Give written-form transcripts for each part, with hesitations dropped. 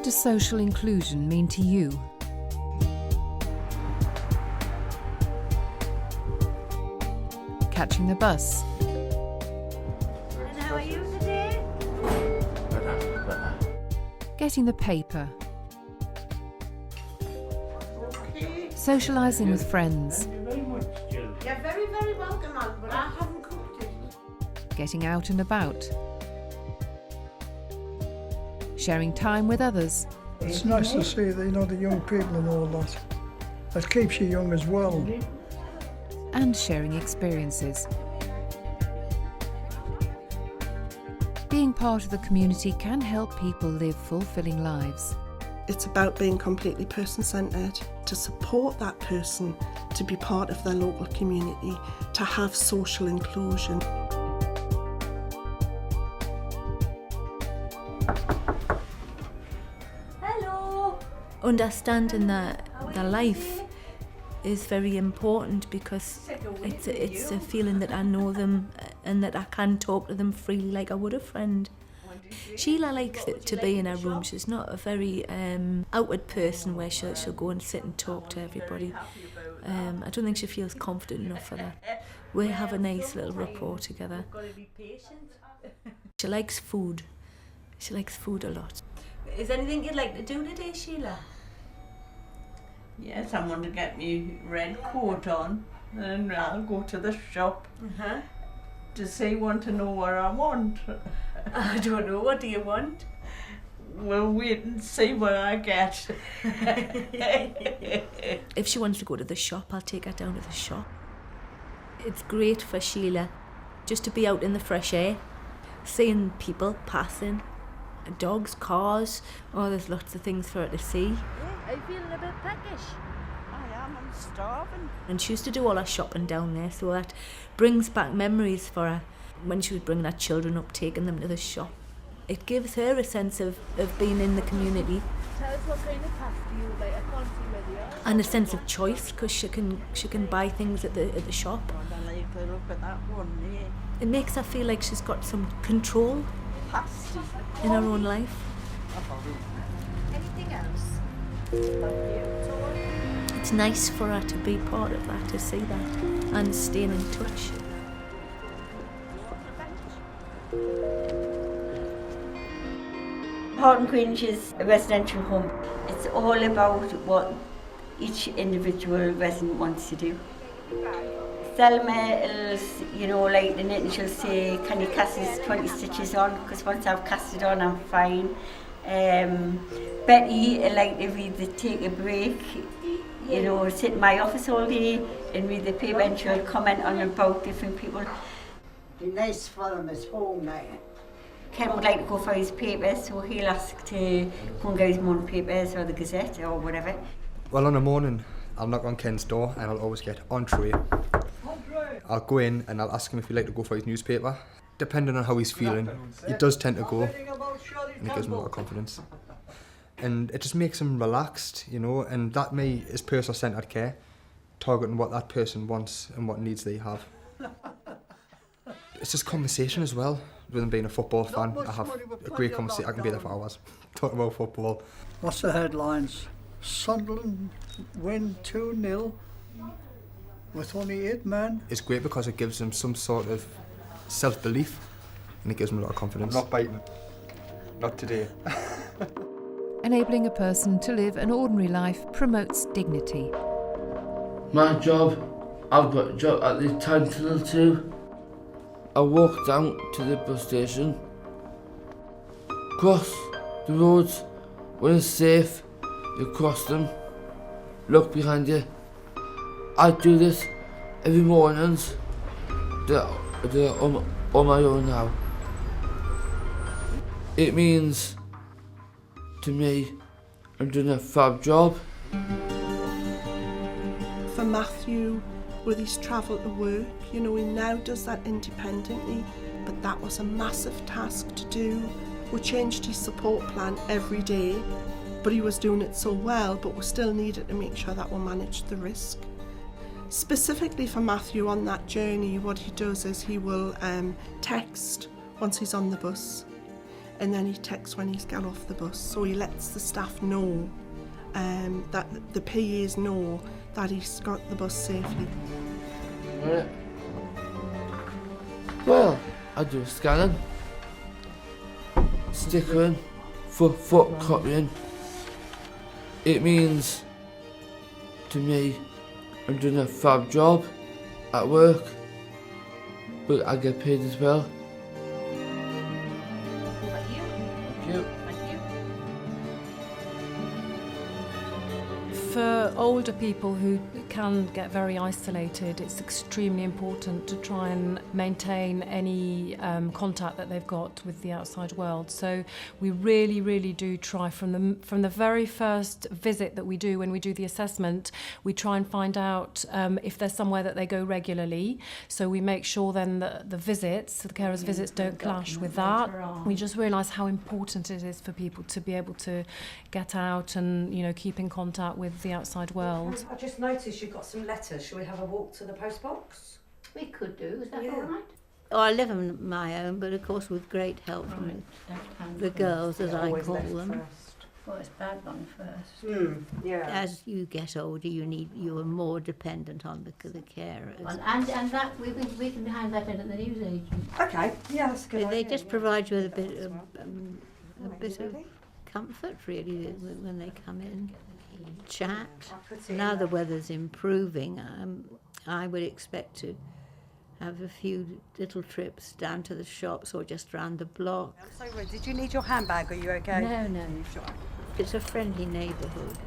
What does social inclusion mean to you? Catching the bus. And how are you today? Getting the paper. Socialising with friends. You're very, very welcome, Anne, but I haven't cooked it. Getting out and about. Sharing time with others. It's nice to see the young people and all that. It keeps you young as well. And sharing experiences. Being part of the community can help people live fulfilling lives. It's about being completely person-centred, to support that person, to be part of their local community, to have social inclusion. Hello. Understanding that the life is very important, because it's a feeling that I know them and that I can talk to them freely like I would a friend. Sheila likes to be in her room. She's not a very outward person where she'll go and sit and talk to everybody. I don't think she feels confident enough for that. We have a nice little rapport together. She likes food. She likes food a lot. Is there anything you'd like to do today, Sheila? Yes, I'm going to get my red coat on and I'll go to the shop to want to know what I want. I don't know. What do you want? We'll wait and see what I get. If she wants to go to the shop, I'll take her down to the shop. It's great for Sheila just to be out in the fresh air, seeing people passing, dogs, cars. Oh, there's lots of things for her to see. Are you feeling a bit peckish? I am, I'm starving. And she used to do all her shopping down there, so that brings back memories for her when she was bringing her children up, taking them to the shop. It gives her a sense of being in the community. Tell us what kind of pasta you would like. I can't see where they are. And a sense of choice, because she can buy things at the shop. I like the look at that one there. It makes her feel like she's got some control Pasta. in her own life. Anything else? It's nice for her to be part of that, to see that, and staying in touch. Horton Grange is a residential home. It's all about what each individual resident wants to do. Thelma will, like the knitting, she'll say, can you cast this 20 stitches on? Because once I've cast it on, I'm fine. Betty, like if we take a break, sit in my office all day and read the paper, and she'll comment on about different people. Be nice for them at home now. Ken would like to go for his papers, so he'll ask to go and get his morning papers or the Gazette or whatever. Well, on a morning, I'll knock on Ken's door and I'll always get entree. I'll go in and I'll ask him if he'd like to go for his newspaper. Depending on how he's feeling, he does tend to go, and it gives him a lot of confidence. And it just makes him relaxed, and that is person-centred care, targeting what that person wants and what needs they have. It's just conversation as well. With him being a football fan, I have a great conversation. I can be there for hours talking about football. What's the headlines? Sunderland win 2-0 with only 8 men. It's great because it gives him some sort of self-belief, and it gives him a lot of confidence. I'm not biting. Not today. Enabling a person to live an ordinary life promotes dignity. My job, I've got a job at the Untitled Chapter. I walk down to the bus station, cross the roads. When it's safe, you cross them, look behind you. I do this every morning. They're on my own now. It means to me I'm doing a fab job. For Matthew, with his travel to work, he now does that independently, but that was a massive task to do. We changed his support plan every day, but he was doing it so well, but we still needed to make sure that we managed the risk. Specifically for Matthew on that journey, what he does is he will text once he's on the bus. and then he texts when he's got off the bus, so he lets the staff know, that the PAs know that he's got the bus safely. Right. Well, I do scanning, stickering, foot copying. It means to me I'm doing a fab job at work, but I get paid as well. Thank you. For older people who can get very isolated, it's extremely important to try and maintain any contact that they've got with the outside world. So we really do try from the very first visit that we do, when we do the assessment, we try and find out if there's somewhere that they go regularly. So we make sure then that the carers' visits don't clash with that. We just realise how important it is for people to be able to get out and, you know, keep in contact with the outside world. I just noticed you've got some letters. Shall we have a walk to the post box? We could do, is that all right? Oh, I live on my own, but of course with great help from the girls, as I call them. Well, it's bad one first. Yeah. As you get older, you are more dependent on the carers. And that we can hand that in at the newsagent. Okay. Yeah, that's a good. They idea. just provide you with a bit of comfort, really, when they come in. Chat. Now the weather's improving, I would expect to have a few little trips down to the shops or just round the block. I'm sorry, did you need your handbag? Are you okay? No. It's a friendly neighbourhood.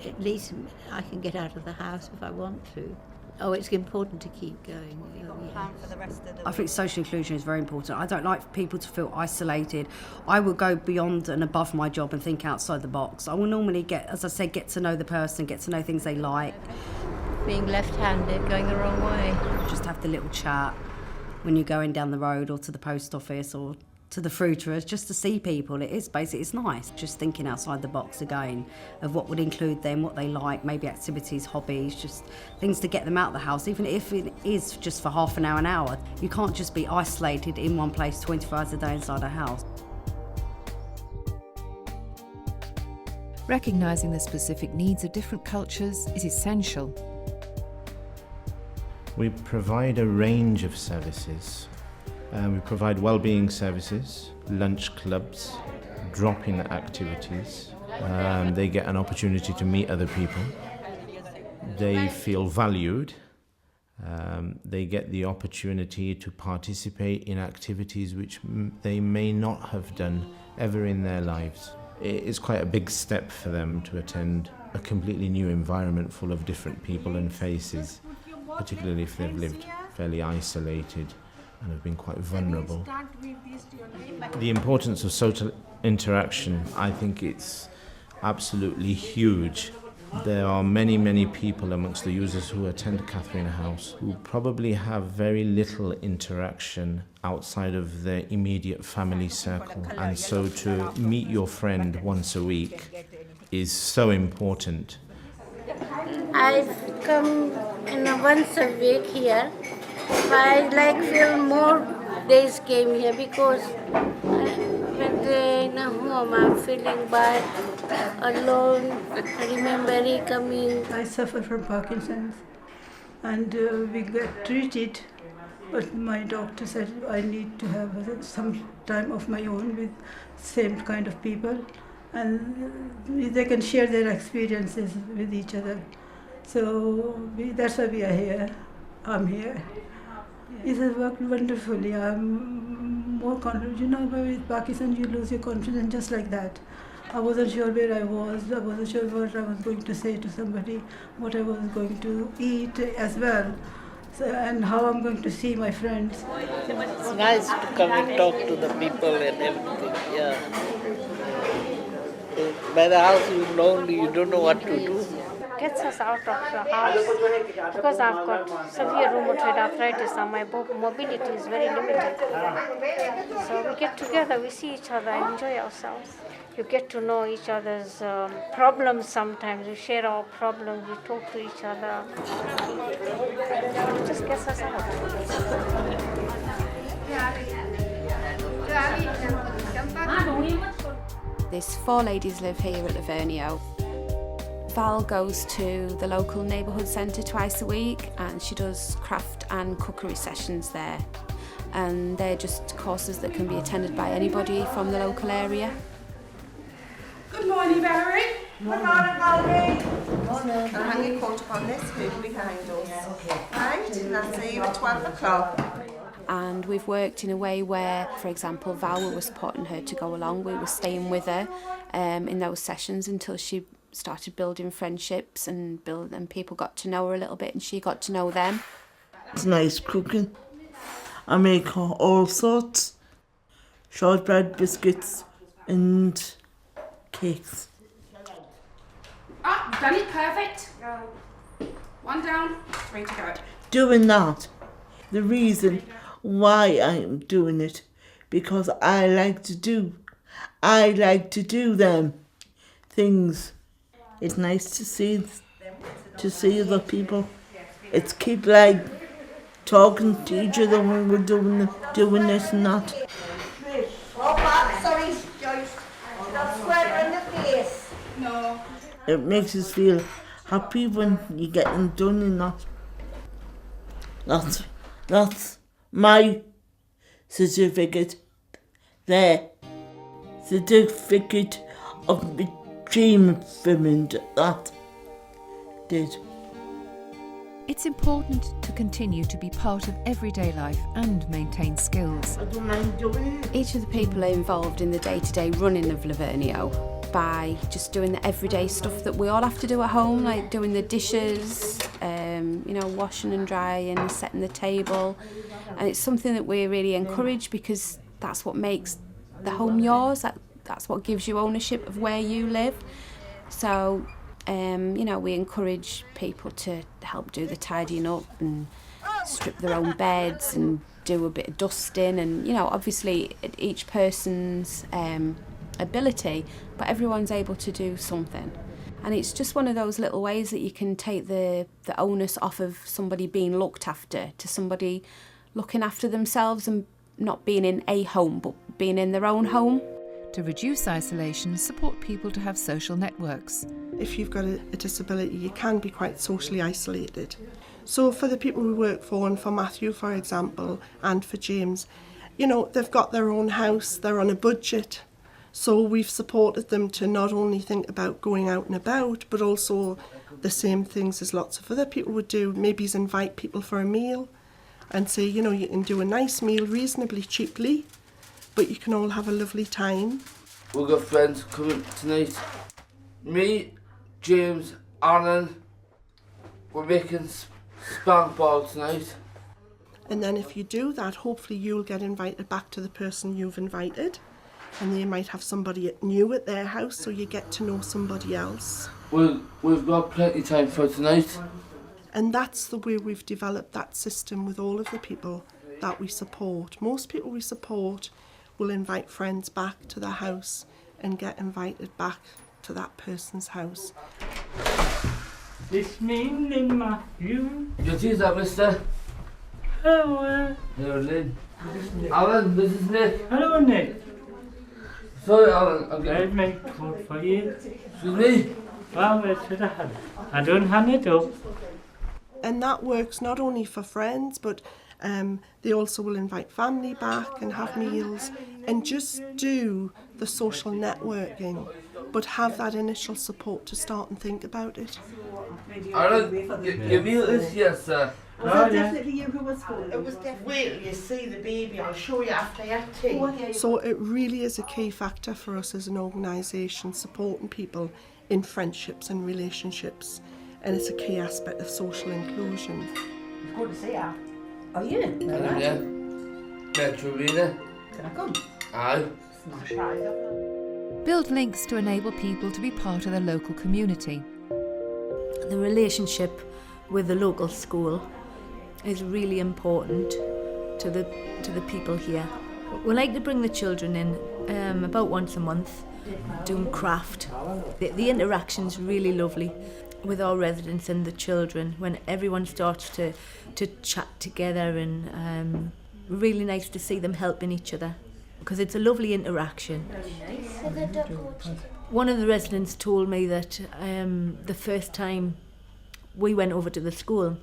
At least I can get out of the house if I want to. Oh, it's important to keep going. For the rest of the I think social inclusion is very important. I don't like people to feel isolated. I will go beyond and above my job and think outside the box. I will normally get to know the person, get to know things they like. Being left-handed, going the wrong way. Just have the little chat when you're going down the road or to the post office or to the fruiterers, just to see people. It's nice. Just thinking outside the box again of what would include them, what they like, maybe activities, hobbies, just things to get them out of the house, even if it is just for half an hour. You can't just be isolated in one place 24 hours a day inside a house. Recognising the specific needs of different cultures is essential. We provide a range of services. We provide well-being services, lunch clubs, drop-in activities. They get an opportunity to meet other people. They feel valued. They get the opportunity to participate in activities which they may not have done ever in their lives. It's quite a big step for them to attend a completely new environment full of different people and faces, particularly if they've lived fairly isolated and have been quite vulnerable. The importance of social interaction, I think it's absolutely huge. There are many people amongst the users who attend Catherine House who probably have very little interaction outside of their immediate family circle, and so to meet your friend once a week is so important. I come once a week here. I feel more days came here because when they're in a home I'm feeling bad, alone. I remember he coming. I suffer from Parkinson's and we get treated, but my doctor said I need to have some time of my own with same kind of people, and they can share their experiences with each other. So that's why we are here. I'm here. It has worked wonderfully. I'm more confident. With Parkinson, you lose your confidence just like that. I wasn't sure where I was. I wasn't sure what I was going to say to somebody, what I was going to eat as well, and how I'm going to see my friends. It's nice to come and talk to the people and everything. Yeah. By the house, you're lonely. You don't know what to do. Gets us out of the house because I've got severe rheumatoid arthritis and my mobility is very limited. So we get together, we see each other and enjoy ourselves. You get to know each other's problems sometimes. We share our problems, we talk to each other. It just gets us out. There's 4 ladies live here at Lavernio. Val goes to the local neighbourhood centre twice a week, and she does craft and cookery sessions there. And they're just courses that can be attended by anybody from the local area. Good morning, Valerie. Good morning, Valerie. Morning. And hang your coat up on this hood behind us. Okay. Right, and I'll see you at 12 o'clock. And we've worked in a way where, for example, Val was supporting her to go along. We were staying with her in those sessions until she started building friendships and people got to know her a little bit and she got to know them. It's nice cooking. I make all sorts. Shortbread, biscuits and cakes. Ah, you've done it, perfect. 1 down, 3 to go. Doing that, the reason why I'm doing it, because I like to do them things. It's nice to see other people. It's keep like talking to each other when we're doing this and that. Oh, back, sorry, Joyce. Not square in the face. No. It makes us feel happy when you get them done and that. That's my certificate there. Certificate of achievement that did. It's important to continue to be part of everyday life and maintain skills. I don't mind doing it. Each of the people are involved in the day-to-day running of Lavernio by just doing the everyday stuff that we all have to do at home, like doing the dishes, washing and drying, setting the table. And it's something that we really encourage because that's what makes the home yours. That's what gives you ownership of where you live. So, we encourage people to help do the tidying up and strip their own beds and do a bit of dusting and, obviously each person's ability, but everyone's able to do something. And it's just one of those little ways that you can take the onus off of somebody being looked after to somebody looking after themselves and not being in a home, but being in their own home. To reduce isolation, support people to have social networks. If you've got a disability, you can be quite socially isolated. So for the people we work for, and for Matthew, for example, and for James, they've got their own house, they're on a budget. So we've supported them to not only think about going out and about, but also the same things as lots of other people would do. Maybe invite people for a meal and say, you can do a nice meal reasonably cheaply, but you can all have a lovely time. We've got friends coming tonight. Me, James, Alan, we're making spank ball tonight. And then if you do that, hopefully you'll get invited back to the person you've invited. And they might have somebody new at their house, so you get to know somebody else. Well, we've got plenty of time for tonight. And that's the way we've developed that system with all of the people that we support. Most people we support will invite friends back to their house and get invited back to that person's house. This means Matthew. Your tea's up, mister. Hello. Hello, Lynn. Alan, this is Nick. Hello, Nick. Sorry, Alan, I'm I've made food for you. Excuse me? Well, where should I have it? I don't hand it up. And that works not only for friends, but they also will invite family back and have meals and just do the social networking, but have that initial support to start and think about it. Alan, your meal is here, sir. Was that definitely you who was full? It was definitely. Wait till you see the baby, I'll show you after your tea. So it really is a key factor for us as an organisation, supporting people in friendships and relationships. And it's a key aspect of social inclusion. It's good to see her. Oh, yeah? Yeah. Metrorina. Can I come? Aye. Smash right. Build links to enable people to be part of the local community. The relationship with the local school is really important to the people here. We like to bring the children in about once a month, doing craft. The interaction's really lovely with our residents and the children when everyone starts to chat together, and really nice to see them helping each other. because it's a lovely interaction. One of the residents told me that the first time we went over to the school,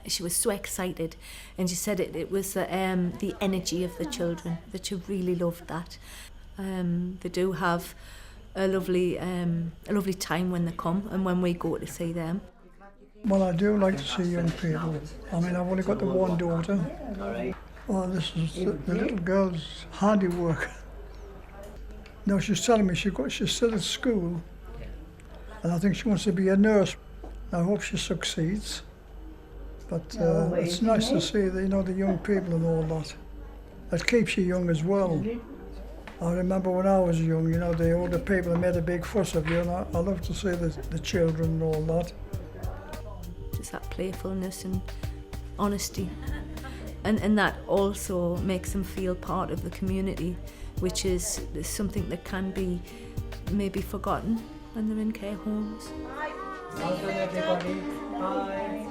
she was so excited, and she said it was the energy of the children, that she really loved that. They do have a lovely time when they come and when we go to see them. Well, I do like to see young people. I mean, I've only got the one daughter. Well, this is the little girl's handiwork. No, she's telling me she's still at school, and I think she wants to be a nurse. I hope she succeeds. But it's nice to see the young people and all that. It keeps you young as well. I remember when I was young, the older people made a big fuss of you, and I love to see the children and all that. Just that playfulness and honesty. And that also makes them feel part of the community, which is something that can be maybe forgotten when they're in care homes. Well done, everybody. Bye.